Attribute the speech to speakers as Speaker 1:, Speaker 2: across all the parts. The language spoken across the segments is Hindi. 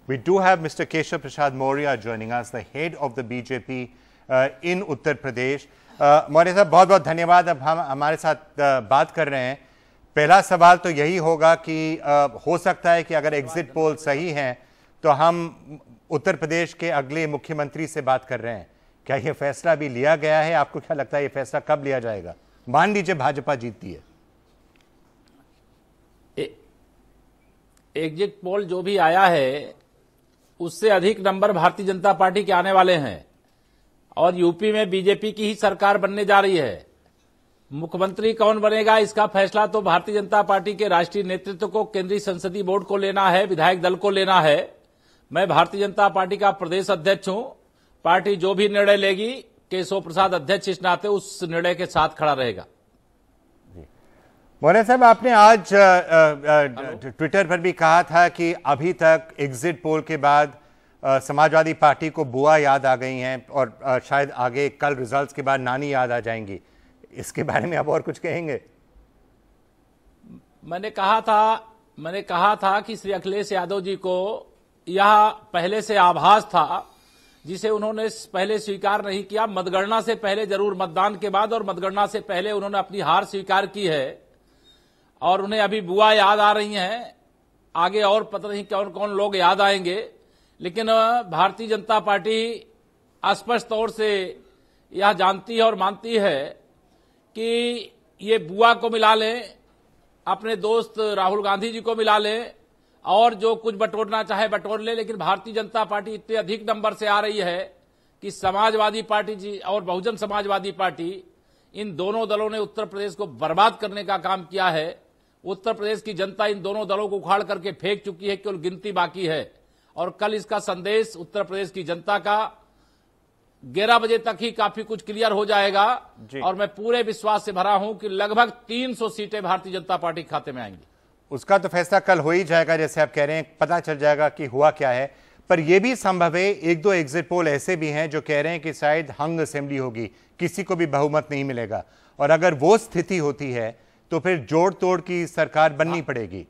Speaker 1: We do have Mr. Keshav Prasad Maurya joining us, the head of the BJP in Uttar Pradesh. Maurya साहब, बहुत बहुत धन्यवाद। अब हम हमारे साथ बात कर रहे हैं। पहला सवाल तो यही होगा कि हो सकता है कि अगर एग्जिट पोल सही हैं तो हम उत्तर प्रदेश के अगले मुख्यमंत्री से बात कर रहे हैं। क्या यह फैसला भी लिया गया है? आपको क्या लगता है यह फैसला कब लिया जाएगा? मान लीजिए भाजपा जीतती है।
Speaker 2: एग्जिट पोल जो भी आया है उससे अधिक नंबर भारतीय जनता पार्टी के आने वाले हैं और यूपी में बीजेपी की ही सरकार बनने जा रही है। मुख्यमंत्री कौन बनेगा इसका फैसला तो भारतीय जनता पार्टी के राष्ट्रीय नेतृत्व को, केंद्रीय संसदीय बोर्ड को लेना है, विधायक दल को लेना है। मैं भारतीय जनता पार्टी का प्रदेश अध्यक्ष हूं। पार्टी जो भी निर्णय लेगी, केशव प्रसाद अध्यक्ष इस नाते उस निर्णय के साथ खड़ा रहेगा।
Speaker 1: मौर्य साहब, आपने आज ट्विटर पर भी कहा था कि अभी तक एग्जिट पोल के बाद समाजवादी पार्टी को बुआ याद आ गई हैं और शायद आगे कल रिजल्ट्स के बाद नानी याद आ जाएंगी। इसके बारे में आप और कुछ कहेंगे?
Speaker 2: मैंने कहा था कि श्री अखिलेश यादव जी को यह पहले से आभास था, जिसे उन्होंने पहले स्वीकार नहीं किया। मतगणना से पहले जरूर, मतदान के बाद और मतगणना से पहले उन्होंने अपनी हार स्वीकार की है और उन्हें अभी बुआ याद आ रही हैं। आगे और पता नहीं कौन कौन लोग याद आएंगे, लेकिन भारतीय जनता पार्टी स्पष्ट तौर से यह जानती है और मानती है कि ये बुआ को मिला लें, अपने दोस्त राहुल गांधी जी को मिला लें और जो कुछ बटोरना चाहे बटोर ले, लेकिन भारतीय जनता पार्टी इतने अधिक नंबर से आ रही है कि समाजवादी पार्टी जी और बहुजन समाजवादी पार्टी, इन दोनों दलों ने उत्तर प्रदेश को बर्बाद करने का काम किया है। उत्तर प्रदेश की जनता इन दोनों दलों को उखाड़ करके फेंक चुकी है, केवल गिनती बाकी है। और कल इसका संदेश उत्तर प्रदेश की जनता का 11 बजे तक ही काफी कुछ क्लियर हो जाएगा और मैं पूरे विश्वास से भरा हूं कि लगभग 300 सीटें भारतीय जनता पार्टी के खाते में आएंगी।
Speaker 1: उसका तो फैसला कल हो ही जाएगा, जैसे आप कह रहे हैं, पता चल जाएगा कि हुआ क्या है। पर यह भी संभव है, एक दो एग्जिट पोल ऐसे भी हैं जो कह रहे हैं कि शायद हंग असेंबली होगी, किसी को भी बहुमत नहीं मिलेगा। और अगर वो स्थिति होती है तो फिर जोड़ तोड़ की सरकार बननी पड़ेगी।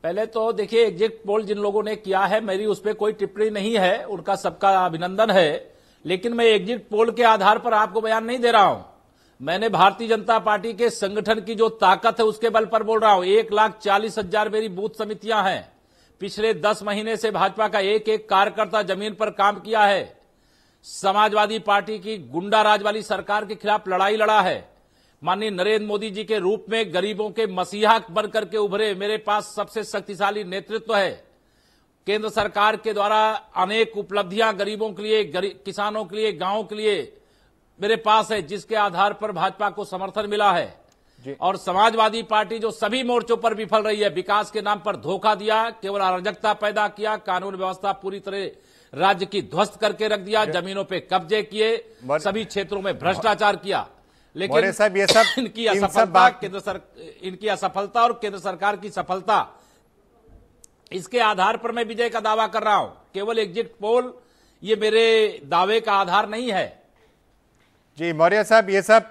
Speaker 2: पहले तो देखिए, एग्जिट पोल जिन लोगों ने किया है, मेरी उस पर कोई टिप्पणी नहीं है, उनका सबका अभिनंदन है। लेकिन मैं एग्जिट पोल के आधार पर आपको बयान नहीं दे रहा हूं। मैंने भारतीय जनता पार्टी के संगठन की जो ताकत है उसके बल पर बोल रहा हूं। 1,40,000 मेरी बूथ समितियां हैं। पिछले 10 महीने से भाजपा का एक एक कार्यकर्ता जमीन पर काम किया है। समाजवादी पार्टी की गुंडा राज वाली सरकार के खिलाफ लड़ाई लड़ा है। माननीय नरेंद्र मोदी जी के रूप में गरीबों के मसीहा बनकर के उभरे। मेरे पास सबसे शक्तिशाली नेतृत्व है। केंद्र सरकार के द्वारा अनेक उपलब्धियां गरीबों के लिए, किसानों के लिए, गांवों के लिए मेरे पास है, जिसके आधार पर भाजपा को समर्थन मिला है। और समाजवादी पार्टी जो सभी मोर्चों पर विफल रही है, विकास के नाम पर धोखा दिया, केवल अराजकता पैदा किया, कानून व्यवस्था पूरी तरह राज्य की ध्वस्त करके रख दिया, जमीनों पे कब्जे किए, सभी क्षेत्रों में भ्रष्टाचार किया। लेकिन
Speaker 1: साहब, ये सब
Speaker 2: इनकी असफलता और केंद्र सरकार की सफलता, इसके आधार पर मैं विजय का दावा कर रहा हूं। केवल एग्जिट पोल ये मेरे दावे का आधार नहीं है।
Speaker 1: जी मौर्य साहब, ये सब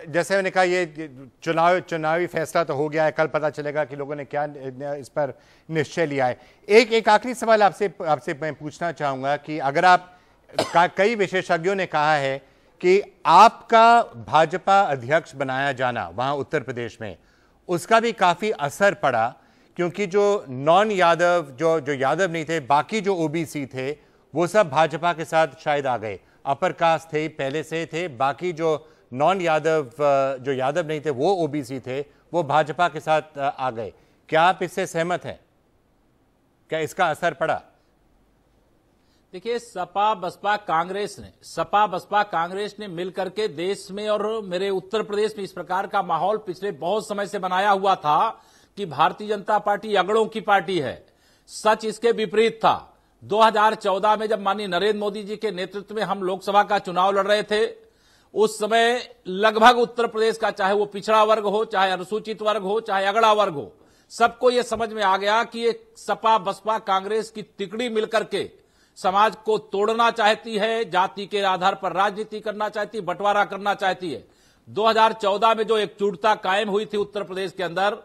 Speaker 1: जैसे मैंने कहा, ये चुनावी फैसला तो हो गया है। कल पता चलेगा कि लोगों ने क्या इस पर निश्चय लिया है। एक आखिरी सवाल आपसे मैं पूछना चाहूंगा कि अगर आप कई विशेषज्ञों ने कहा है कि आपका भाजपा अध्यक्ष बनाया जाना वहां उत्तर प्रदेश में, उसका भी काफी असर पड़ा, क्योंकि जो नॉन यादव, जो यादव नहीं थे, बाकी जो ओबीसी थे, वो सब भाजपा के साथ शायद आ गए। अपर कास्ट थे, पहले से थे, बाकी जो नॉन यादव, जो यादव नहीं थे, वो ओबीसी थे, वो भाजपा के साथ आ गए। क्या आप इससे सहमत हैं? क्या इसका असर पड़ा?
Speaker 2: देखिए, सपा बसपा कांग्रेस ने मिलकर के देश में और मेरे उत्तर प्रदेश में इस प्रकार का माहौल पिछले बहुत समय से बनाया हुआ था कि भारतीय जनता पार्टी अगड़ों की पार्टी है। सच इसके विपरीत था। 2014 में जब माननीय नरेंद्र मोदी जी के नेतृत्व में हम लोकसभा का चुनाव लड़ रहे थे, उस समय लगभग उत्तर प्रदेश का, चाहे वो पिछड़ा वर्ग हो, चाहे अनुसूचित वर्ग हो, चाहे अगड़ा वर्ग हो, सबको यह समझ में आ गया कि ये सपा बसपा कांग्रेस की तिकड़ी मिलकर के समाज को तोड़ना चाहती है, जाति के आधार पर राजनीति करना चाहती, बंटवारा करना चाहती है। 2014 में जो एकजुटता कायम हुई थी उत्तर प्रदेश के अंदर,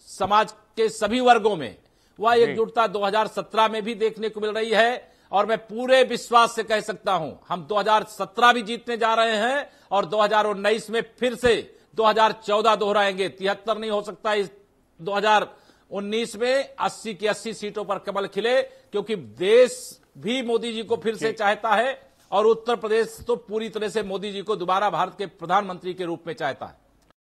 Speaker 2: समाज के सभी वर्गों में, वह एकजुटता 2017 में भी देखने को मिल रही है। और मैं पूरे विश्वास से कह सकता हूं, हम 2017 भी जीतने जा रहे हैं और 2019 में फिर से 2014 दोहराएंगे। 73 नहीं हो सकता इस 2019 में, 80 की 80 सीटों पर कमल खिले, क्योंकि देश भी मोदी जी को फिर से चाहता है और उत्तर प्रदेश तो पूरी तरह से मोदी जी को दोबारा भारत के प्रधानमंत्री के रूप में चाहता है।